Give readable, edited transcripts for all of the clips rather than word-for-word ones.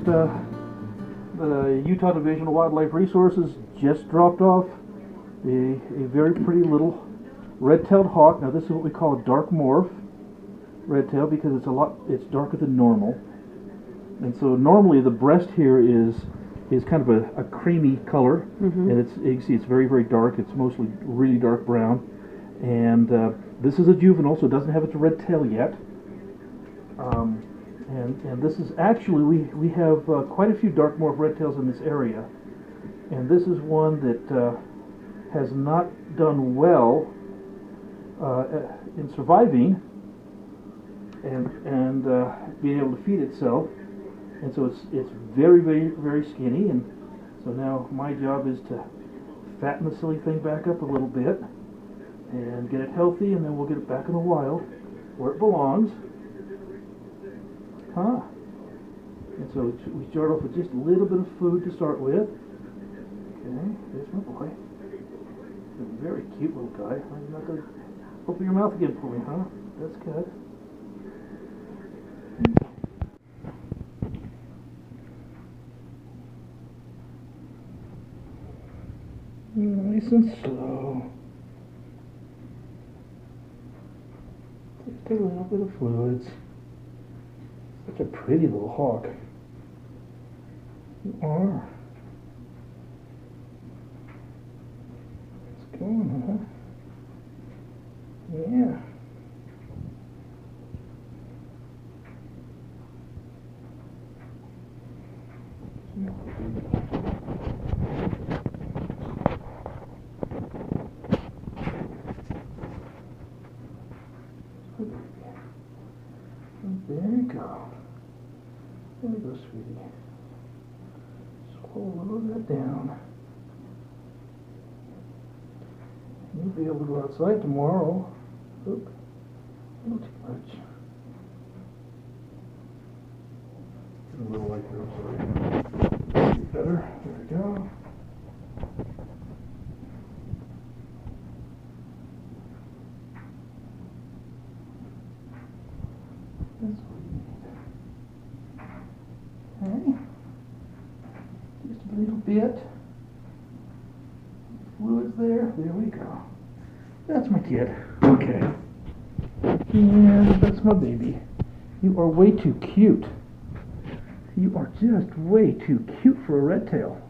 the Utah Division of Wildlife Resources just dropped off a very pretty little red-tailed hawk. Now this is what we call a dark morph red-tail because it's darker than normal. And so normally the breast here is kind of a creamy color, and you can see it's very, very dark. It's mostly really dark brown. And this is a juvenile, so it doesn't have its red tail yet. And this is actually, we have quite a few dark morph red tails in this area. And this is one that has not done well in surviving and being able to feed itself. And so it's very, very, very skinny. And so now my job is to fatten the silly thing back up a little bit and get it healthy, and then we'll get it back in the wild where it belongs. And so we start off with just a little bit of food to start with. Okay, there's my boy. He's a very cute little guy. I'm not going to open your mouth again for me, huh? That's good. Nice and slow. Just a little bit of fluids. Such a pretty little hawk. You are. It's going, huh? Yeah. There you go. There you go, sweetie. Swallow a little of that down. You'll be able to go outside tomorrow. Oop. A little too much. A little like here, I'm sorry. Better. There we go. That's what we need. Okay. Just a little bit. Fluids there. There we go. That's my kid. Okay. Yeah, that's my baby. You are way too cute. You are just way too cute for a red tail.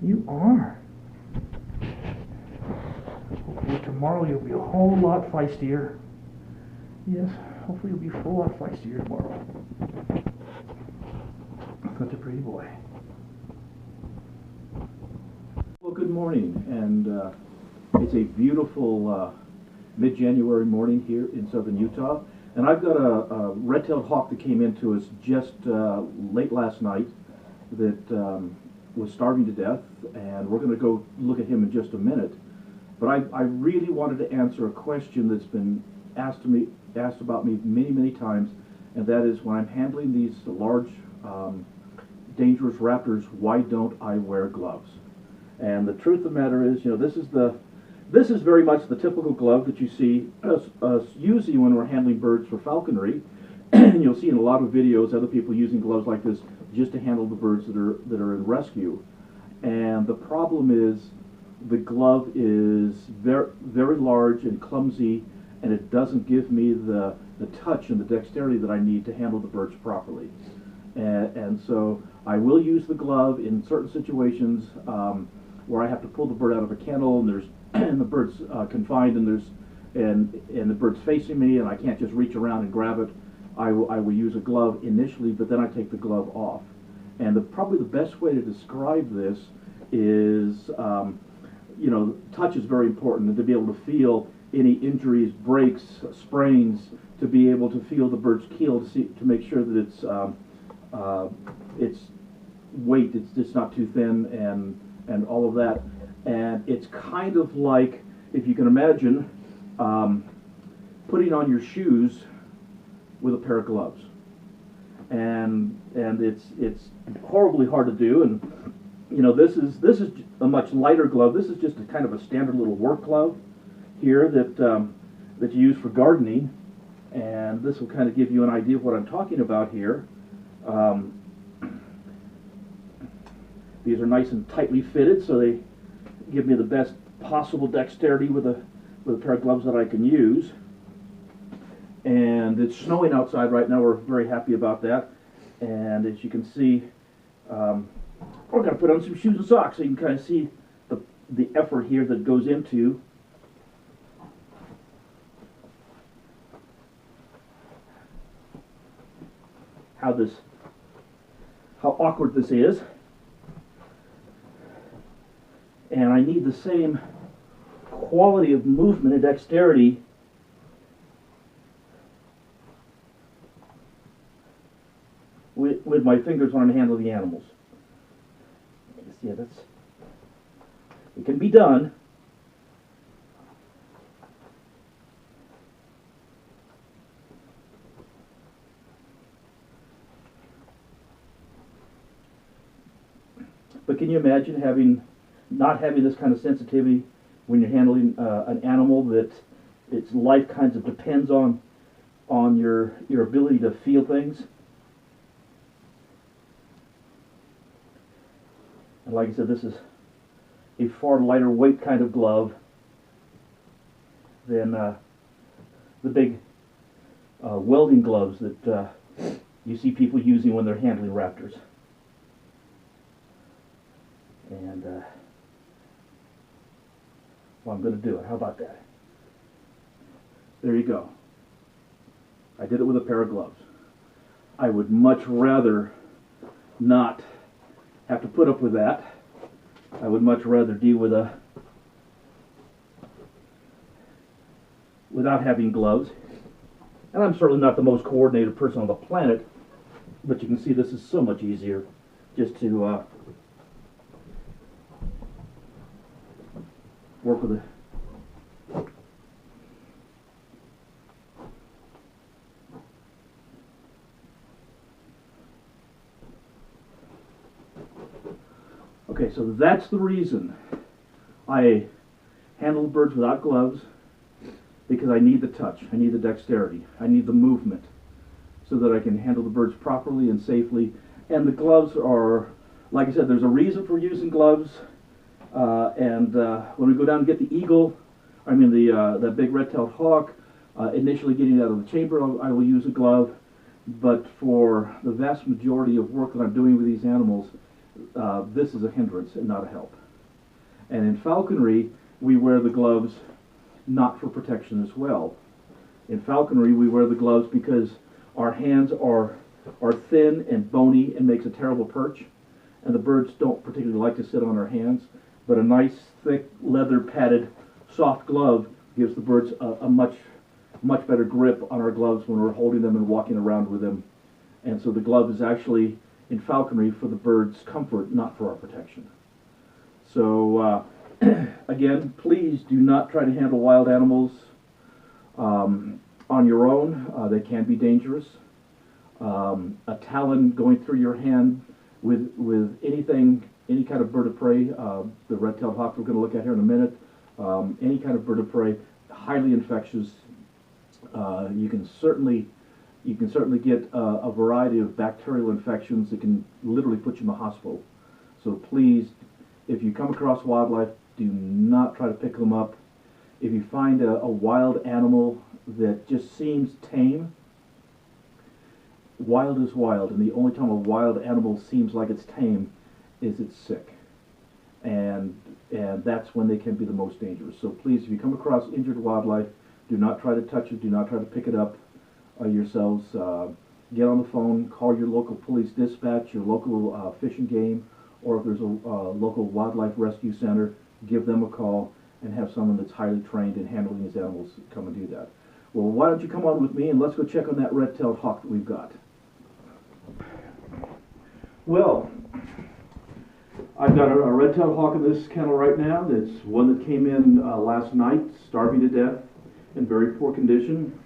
You are. Hopefully tomorrow you'll be a whole lot feistier. Yes, hopefully you'll be a whole lot feistier tomorrow. Such a pretty boy. Well, good morning, and it's a beautiful mid-January morning here in southern Utah, and I've got a red-tailed hawk that came into us just late last night that was starving to death, and we're going to go look at him in just a minute. But I really wanted to answer a question that's been asked about me many, many times, and that is, when I'm handling these large, dangerous raptors, why don't I wear gloves? And the truth of the matter is, this is very much the typical glove that you see us using when we're handling birds for falconry. And you'll see in a lot of videos other people using gloves like this just to handle the birds that are in rescue. And the problem is the glove is very, very large and clumsy, and it doesn't give me the touch and the dexterity that I need to handle the birds properly. And so I will use the glove in certain situations where I have to pull the bird out of a kennel and the bird's confined and the bird's facing me and I can't just reach around and grab it. I will use a glove initially, but then I take the glove off. And probably the best way to describe this is, touch is very important, and to be able to feel any injuries, breaks, sprains, to be able to feel the bird's keel to make sure that its weight, it's just not too thin, and all of that. And it's kind of like, if you can imagine, putting on your shoes with a pair of gloves. And it's horribly hard to do. And this is a much lighter glove. This is just a kind of a standard little work glove here that you use for gardening. And this will kind of give you an idea of what I'm talking about here. These are nice and tightly fitted, so they give me the best possible dexterity with a pair of gloves that I can use. And it's snowing outside right now. We're very happy about that. And as you can see, we're going to put on some shoes and socks so you can kind of see the effort here that goes into how awkward this is. And I need the same quality of movement and dexterity with my fingers when I'm handling the animals. Yeah, it can be done. But can you imagine not having this kind of sensitivity when you're handling an animal that its life kind of depends on your ability to feel things? And like I said, this is a far lighter weight kind of glove than the big welding gloves that you see people using when they're handling raptors. And well, I'm going to do it. How about that? There you go. I did it with a pair of gloves. I would much rather not have to put up with that. I would much rather deal with without having gloves. And I'm certainly not the most coordinated person on the planet, but you can see this is so much easier just to work with it. Okay, so that's the reason I handle the birds without gloves, because I need the touch, I need the dexterity, I need the movement so that I can handle the birds properly and safely. And the gloves are, like I said, there's a reason for using gloves. When we go down and get the eagle, that big red-tailed hawk, initially getting it out of the chamber, I will use a glove. But for the vast majority of work that I'm doing with these animals, this is a hindrance and not a help. And in falconry, we wear the gloves not for protection as well. In falconry, we wear the gloves because our hands are thin and bony and makes a terrible perch, and the birds don't particularly like to sit on our hands. But a nice, thick, leather-padded, soft glove gives the birds a much better grip on our gloves when we're holding them and walking around with them. And so the glove is actually, in falconry, for the bird's comfort, not for our protection. So, again, please do not try to handle wild animals on your own. They can be dangerous. A talon going through your hand with anything, any kind of bird of prey, the red-tailed hawk we're going to look at here in a minute, any kind of bird of prey, highly infectious. You can certainly get a variety of bacterial infections that can literally put you in the hospital. So please, if you come across wildlife, do not try to pick them up. If you find a wild animal that just seems tame, wild is wild, and the only time a wild animal seems like it's tame is it's sick. And that's when they can be the most dangerous. So please, if you come across injured wildlife, do not try to touch it, do not try to pick it up yourselves. Get on the phone, call your local police dispatch, your local fish and game, or if there's a local wildlife rescue center, give them a call and have someone that's highly trained in handling these animals come and do that. Well, why don't you come on with me and let's go check on that red-tailed hawk that we've got. Well, I've got a red-tailed hawk in this kennel right now. It's one that came in last night, starving to death, in very poor condition.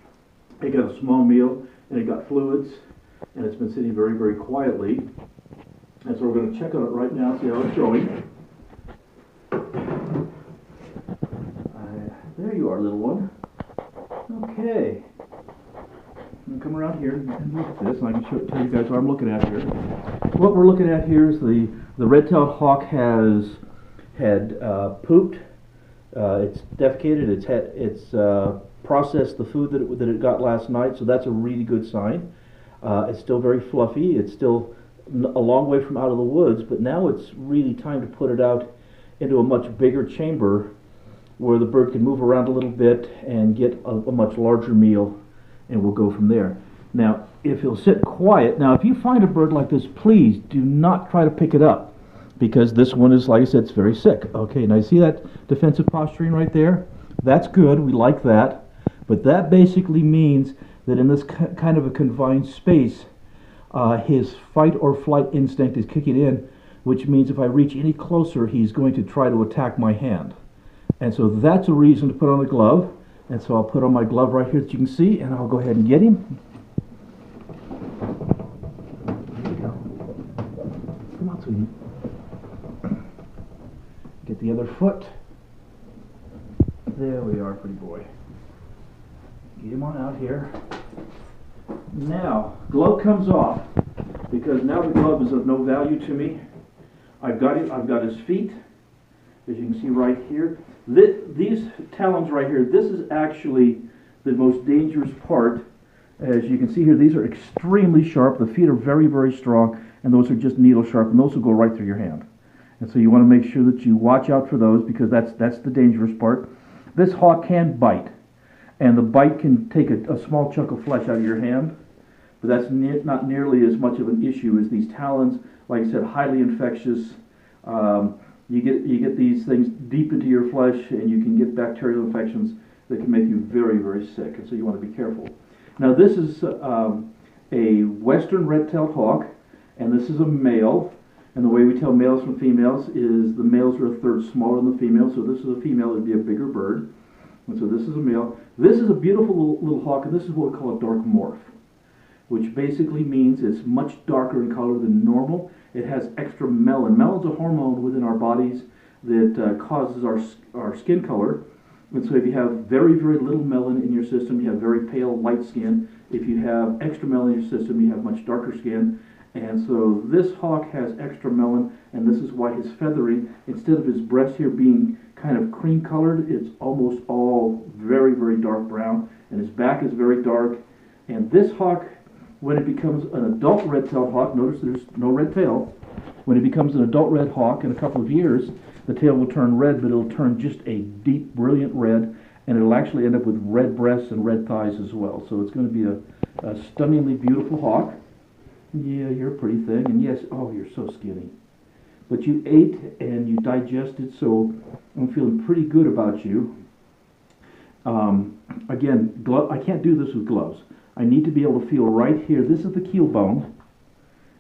It got a small meal, and it got fluids, and it's been sitting very, very quietly. And so we're going to check on it right now, see how it's going. There you are, little one. Okay. can come around here and look at this, and I can tell you guys what I'm looking at here. What we're looking at here is the red-tailed hawk has had pooped, it's defecated, it's processed the food that it got last night, so that's a really good sign. It's still very fluffy, it's still a long way from out of the woods, but now it's really time to put it out into a much bigger chamber where the bird can move around a little bit and get a much larger meal, and we'll go from there. Now, if he'll sit quiet, now if you find a bird like this, please do not try to pick it up, because this one is, like I said, it's very sick. Okay, now you see that defensive posturing right there? That's good, we like that, but that basically means that in this kind of a confined space, his fight or flight instinct is kicking in, which means if I reach any closer, he's going to try to attack my hand. And so that's a reason to put on the glove. And so I'll put on my glove right here that you can see, and I'll go ahead and get him. Here we go. Come on, sweetie. Get the other foot. There we are, pretty boy. Get him on out here. Now, glove comes off, because now the glove is of no value to me. I've got his feet, as you can see right here. These talons right here, this is actually the most dangerous part. As you can see here, these are extremely sharp. The feet are very, very strong, and those are just needle sharp, and those will go right through your hand. And so you want to make sure that you watch out for those, because that's the dangerous part. This hawk can bite, and the bite can take a small chunk of flesh out of your hand, but that's not nearly as much of an issue as these talons. Like I said, highly infectious. You get these things deep into your flesh, and you can get bacterial infections that can make you very, very sick, and so you want to be careful. Now this is a western red-tailed hawk, and this is a male, and the way we tell males from females is the males are a third smaller than the females, so this is a female, it would be a bigger bird, and so this is a male. This is a beautiful little hawk, and this is what we call a dark morph, which basically means it's much darker in color than normal. It has extra melanin. Melanin is a hormone within our bodies that causes our skin color. And so if you have very, very little melanin in your system, you have very pale, light skin. If you have extra melanin in your system, you have much darker skin. And so this hawk has extra melanin, and this is why his feathering, instead of his breast here being kind of cream colored, it's almost all very, very dark brown. And his back is very dark. And this hawk, when it becomes an adult red-tailed hawk, notice there's no red tail. When it becomes an adult red hawk in a couple of years, the tail will turn red, but it'll turn just a deep, brilliant red, and it'll actually end up with red breasts and red thighs as well. So it's going to be a stunningly beautiful hawk. Yeah, you're a pretty thing, and yes, oh, you're so skinny. But you ate and you digested, so I'm feeling pretty good about you. Again, I can't do this with gloves. I need to be able to feel right here. This is the keel bone,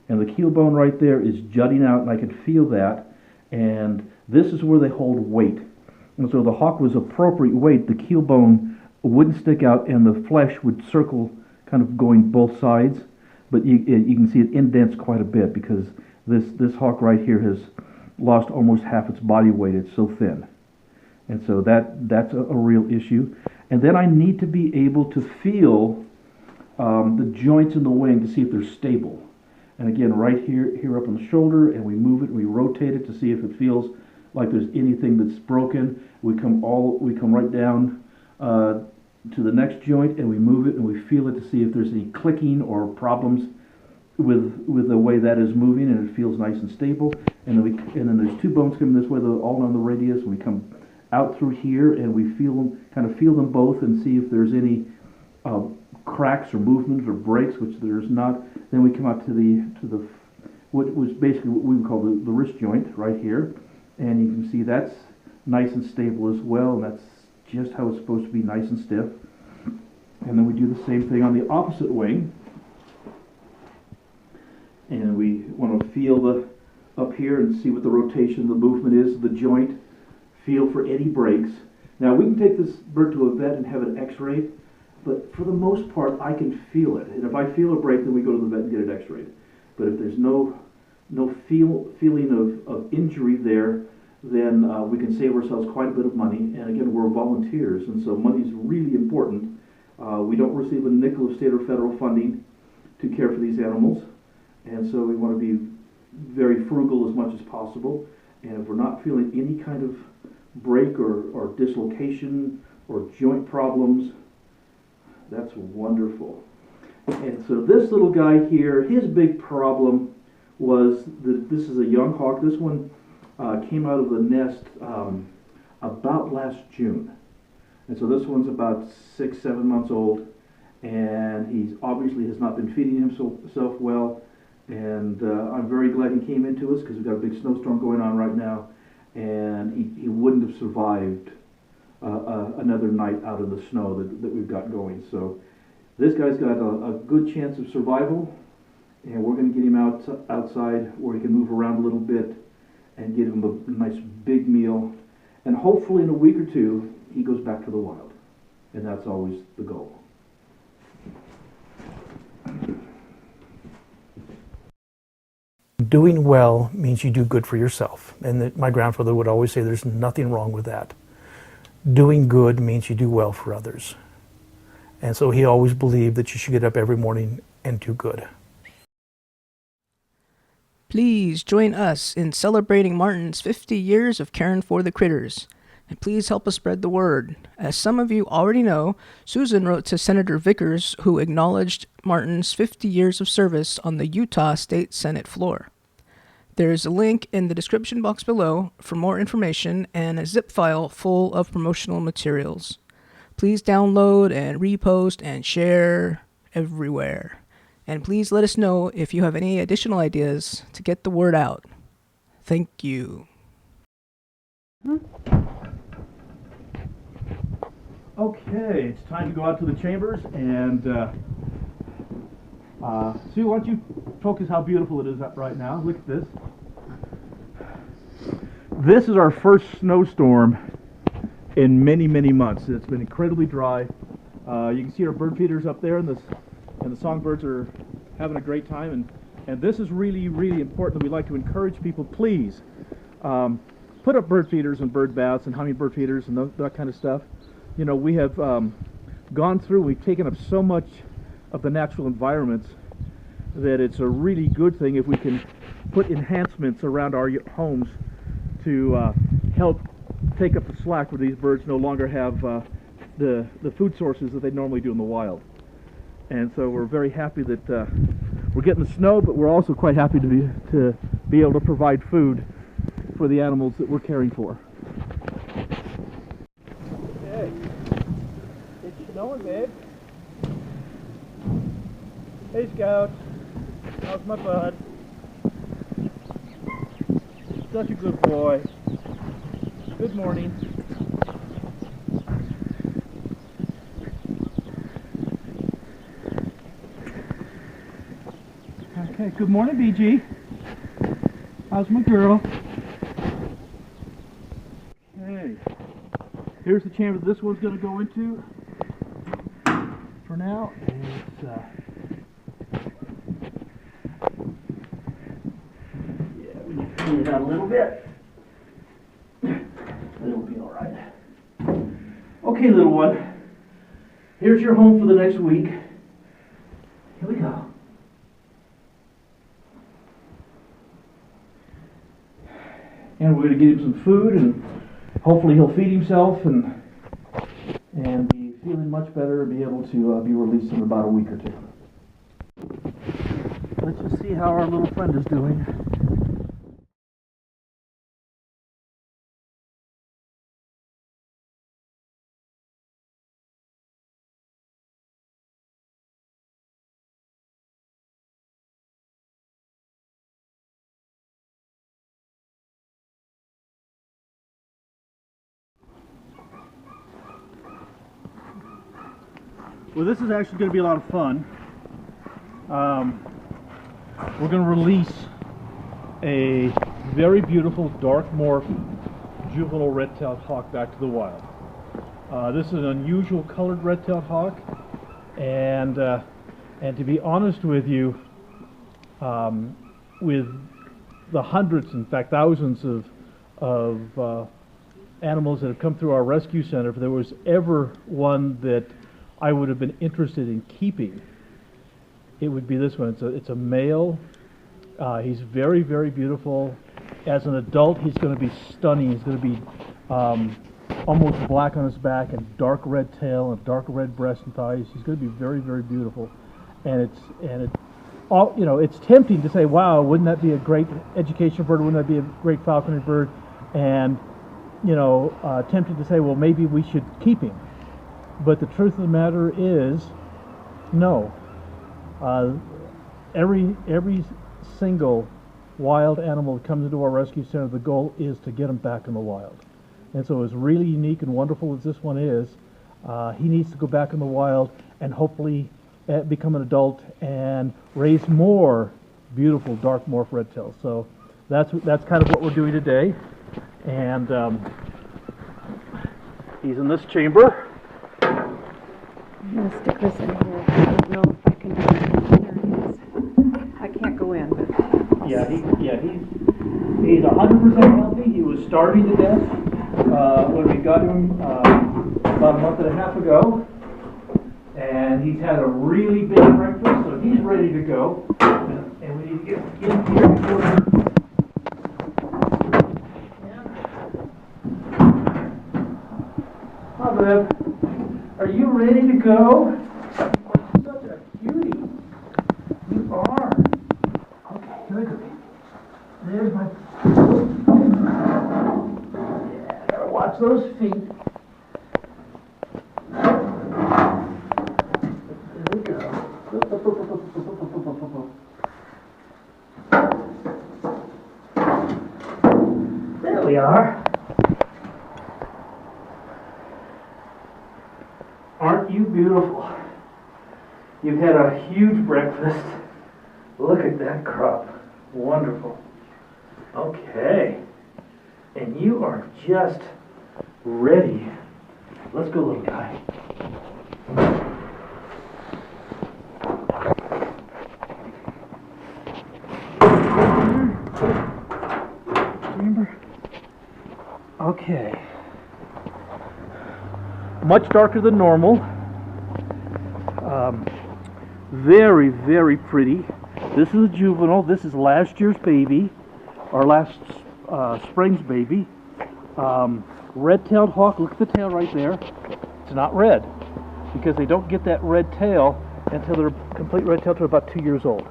and the keel bone right there is jutting out, and I can feel that. And this is where they hold weight. And so the hawk was appropriate weight. The keel bone wouldn't stick out, and the flesh would circle, kind of going both sides. But you can see it indents quite a bit, because this hawk right here has lost almost half its body weight. It's so thin. And so that's a real issue. And then I need to be able to feel the joints in the wing to see if they're stable. And again, right here up on the shoulder, and we move it and we rotate it to see if it feels like there's anything that's broken. We come right down to the next joint, and we move it and we feel it to see if there's any clicking or problems with the way that is moving, and it feels nice and stable. And then there's two bones coming this way, all on the radius, and we come out through here, and we kind of feel them both and see if there's any cracks or movements or breaks, which there's not. Then we come out to what was basically what we would call the wrist joint right here, and you can see that's nice and stable as well, and that's just how it's supposed to be, nice and stiff. And then we do the same thing on the opposite wing, and we want to feel up here and see what the rotation, the movement is of the joint, feel for any breaks. Now we can take this bird to a vet and have it x-rayed, but for the most part I can feel it, and if I feel a break, then we go to the vet and get it x-rayed. But if there's no feeling of injury there, then we can save ourselves quite a bit of money. And again, we're volunteers, and so money is really important. We don't receive a nickel of state or federal funding to care for these animals, and so we want to be very frugal as much as possible. And if we're not feeling any kind of break or dislocation or joint problems, that's wonderful. And so this little guy here, his big problem was that this is a young hawk. This one came out of the nest about last June. And so this one's about 6-7 months old, and he obviously has not been feeding himself well. And I'm very glad he came into us because we've got a big snowstorm going on right now, and he wouldn't have survived another night out in the snow that we've got going. So this guy's got a good chance of survival, and we're going to get him outside where he can move around a little bit and get him a nice big meal. And hopefully in a week or two, he goes back to the wild. And that's always the goal. Doing well means you do good for yourself. And that my grandfather would always say there's nothing wrong with that. Doing good means you do well for others. And so he always believed that you should get up every morning and do good. Please join us in celebrating Martin's 50 years of caring for the critters. And please help us spread the word. As some of you already know, Susan wrote to Senator Vickers, who acknowledged Martin's 50 years of service on the Utah State Senate floor. There is a link in the description box below for more information and a zip file full of promotional materials. Please download and repost and share everywhere. And please let us know if you have any additional ideas to get the word out. Thank you. Okay, it's time to go out to the chambers, and Sue, why don't you focus how beautiful it is right now. Look at this. This is our first snowstorm in many, many months. It's been incredibly dry. You can see our bird feeders up there, and the songbirds are having a great time. And this is really, really important. We'd like to encourage people, please, put up bird feeders and bird baths and hummingbird feeders and that kind of stuff. You know, we have gone through, we've taken up so much of the natural environments that it's a really good thing if we can put enhancements around our homes to help take up the slack where these birds no longer have the food sources that they normally do in the wild. And so we're very happy that we're getting the snow, but we're also quite happy to be able to provide food for the animals that we're caring for. Hey, it's snowing, babe. Hey, Scout. How's my bud? Such a good boy. Good morning. Okay, good morning, BG. How's my girl? Okay. Here's the chamber this one's going to go into for now. And it's, yeah, we need to clean it out a little bit. It'll be all right. Okay, little one. Here's your home for the next week. Here we go. And we're going to get him some food, and hopefully he'll feed himself and be feeling much better and be able to be released in about a week or two. Let's just see how our little friend is doing. Well, this is actually going to be a lot of fun. We're going to release a very beautiful dark morph juvenile red-tailed hawk back to the wild. This is an unusual colored red-tailed hawk, and to be honest with you, with the hundreds, in fact thousands of animals that have come through our rescue center, if there was ever one that I would have been interested in keeping, it would be this one. It's a male. He's very, very beautiful. As an adult, he's going to be stunning. He's going to be almost black on his back and dark red tail and dark red breast and thighs. He's going to be very, very beautiful. And it's tempting to say, wow, wouldn't that be a great education bird? Wouldn't that be a great falconry bird? And tempted to say, well, maybe we should keep him. But the truth of the matter is, no. Every single wild animal that comes into our rescue center, the goal is to get them back in the wild. And so as really unique and wonderful as this one is, he needs to go back in the wild and hopefully become an adult and raise more beautiful dark morph red tails. So that's kind of what we're doing today. And he's in this chamber. I'm going to stick this in here. I don't know if I can do it. There it is. I can't go in, but... He's 100% healthy. He was starving to death when we got him about a month and a half ago. And he's had a really big breakfast, so he's ready to go. And we need to get in here before... Hi, Bev. Are you ready to go? Such a cutie. You are. Okay, here we go. There's my... Yeah, gotta watch those feet. There we go. There we are. Aren't you beautiful? You've had a huge breakfast. Look at that crop. Wonderful. Okay. And you are just ready. Let's go, little guy. Remember? Okay. Much darker than normal. Very, very pretty. This is a juvenile. This is last year's baby, or last spring's baby. Red-tailed hawk. Look at the tail right there. It's not red because they don't get that red tail until they're complete red tail to about 2 years old.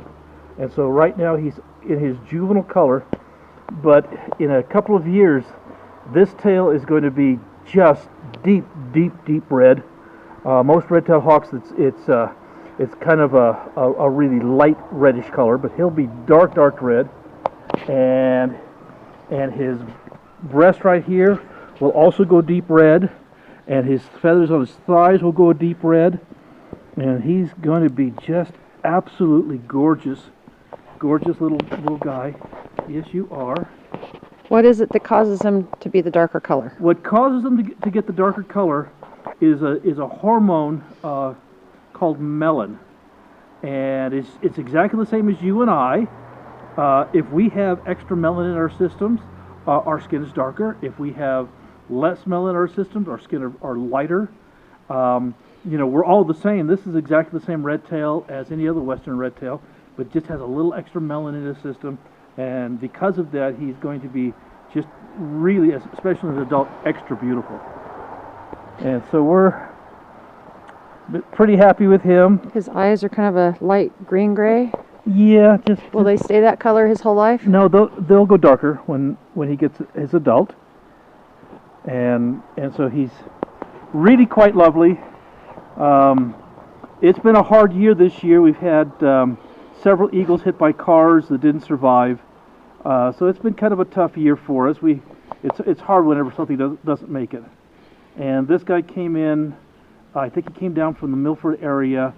And so right now he's in his juvenile color, but in a couple of years, this tail is going to be just deep, deep, deep red. Most red-tailed hawks, it's kind of a really light reddish color, but he'll be dark, dark red. And his breast right here will also go deep red, and his feathers on his thighs will go a deep red. And he's going to be just absolutely gorgeous, gorgeous little guy. Yes, you are. What is it that causes him to be the darker color? What causes them to get the darker color is a hormone called melon, and it's exactly the same as you and I. If we have extra melon in our systems, our skin is darker. If we have less melon in our systems, our skin are lighter. We're all the same. This is exactly the same red tail as any other western red tail, but just has a little extra melon in his system. And because of that, he's going to be just really, especially as an adult, extra beautiful. And so we're pretty happy with him. His eyes are kind of a light green-gray. Yeah, just... Will they stay that color his whole life? No, they'll go darker when he gets his adult. And so he's really quite lovely. It's been a hard year this year. We've had several eagles hit by cars that didn't survive. So it's been kind of a tough year for us. It's hard whenever something doesn't make it. And this guy came in, I think he came down from the Milford area,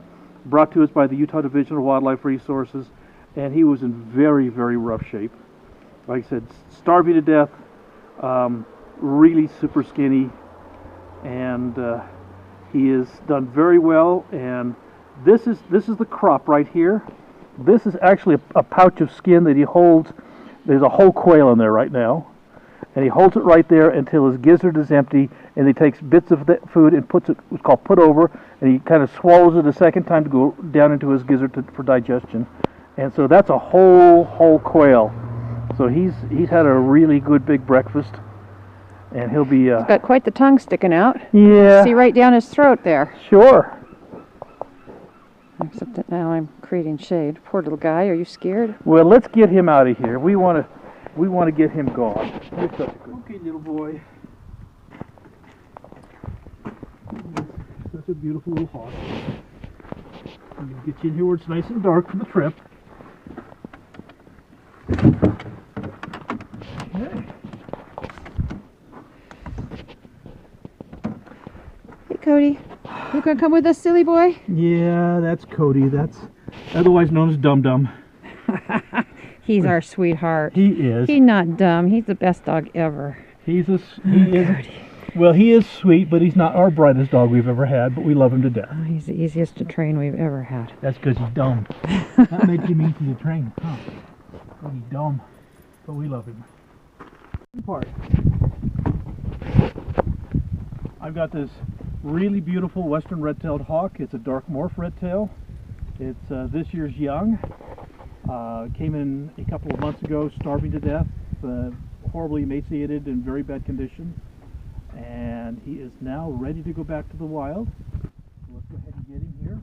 brought to us by the Utah Division of Wildlife Resources, and he was in very, very rough shape. Like I said, starving to death, really super skinny, and he has done very well. And this is the crop right here. This is actually a pouch of skin that he holds. There's a whole quail in there right now, and he holds it right there until his gizzard is empty, and he takes bits of the food and puts it, what's called put over, and he kind of swallows it a second time to go down into his gizzard for digestion. And so that's a whole quail. So he's had a really good big breakfast, and he'll be He's got quite the tongue sticking out. yeah, See right down his throat there. sure. Except that now I'm creating shade. Poor little guy. Are you scared? Well, let's get him out of here. We want to get him gone. You're such a good. Okay, little boy. Such a beautiful little hawk. I'm going to get you in here where it's nice and dark for the trip. Okay. Hey, Cody. You gonna come with us, silly boy? Yeah, that's Cody. That's otherwise known as Dum Dum. He's our sweetheart. He is. He's not dumb. He's the best dog ever. He is. Well, he is sweet, but he's not our brightest dog we've ever had. But we love him to death. Oh, he's the easiest to train we've ever had. That's because he's dumb. That makes him easy to train, huh? Well, he's dumb, but we love him. Part. I've got this really beautiful western red-tailed hawk. It's a dark morph red-tail. It's this year's young. Came in a couple of months ago, starving to death, horribly emaciated, in very bad condition. And he is now ready to go back to the wild. So let's go ahead and get him here.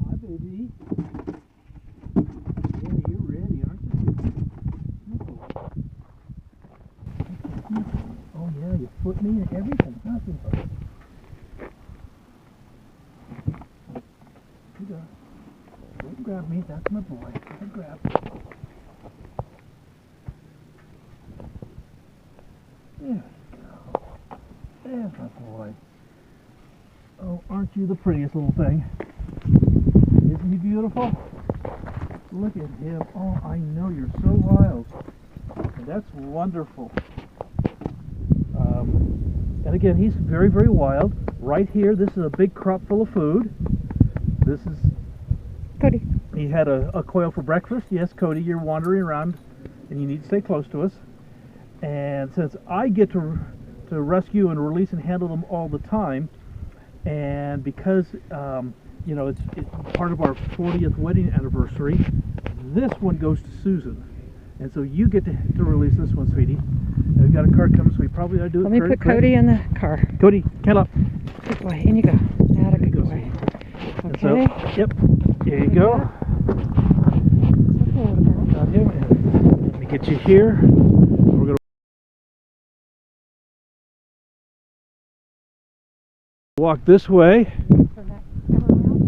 Hi, baby. Yeah, you're ready, aren't you? Oh yeah, you foot me and everything. Nothing. Don't grab me, that's my boy. Don't grab me. There you go. There's my boy. Oh, aren't you the prettiest little thing? Isn't he beautiful? Look at him. Oh, I know, you're so wild. And that's wonderful. And again, he's very, very wild. Right here, this is a big crop full of food. This is... Cody. He had a quail for breakfast. Yes, Cody, you're wandering around and you need to stay close to us. And since I get to rescue and release and handle them all the time, and because you know it's part of our 40th wedding anniversary, this one goes to Susan, and so you get to release this one, sweetie. And we've got a cart coming, so we probably ought to do it. Let me put Cody in the car. Cody, count up. Good boy. In you go. Atta good go, boy. And Okay. so, yep, there you go. Got him. And let me get you here. We're going to walk this way.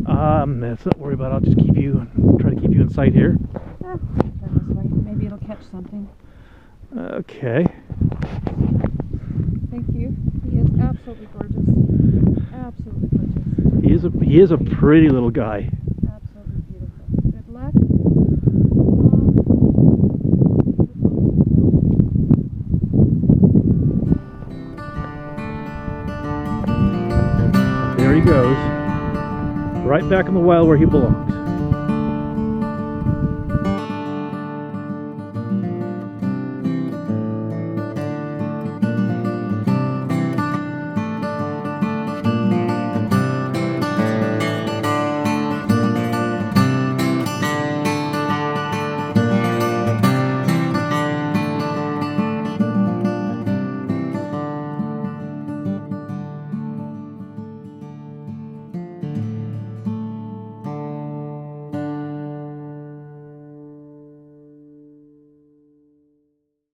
Let's not worry about it. I'll just keep you, try to keep you in sight here. Turn this way. Maybe it'll catch something. Okay. Thank you. He is absolutely gorgeous. Absolutely gorgeous. He is a pretty little guy. Absolutely beautiful. Good luck. There he goes. Right back in the wild where he belongs.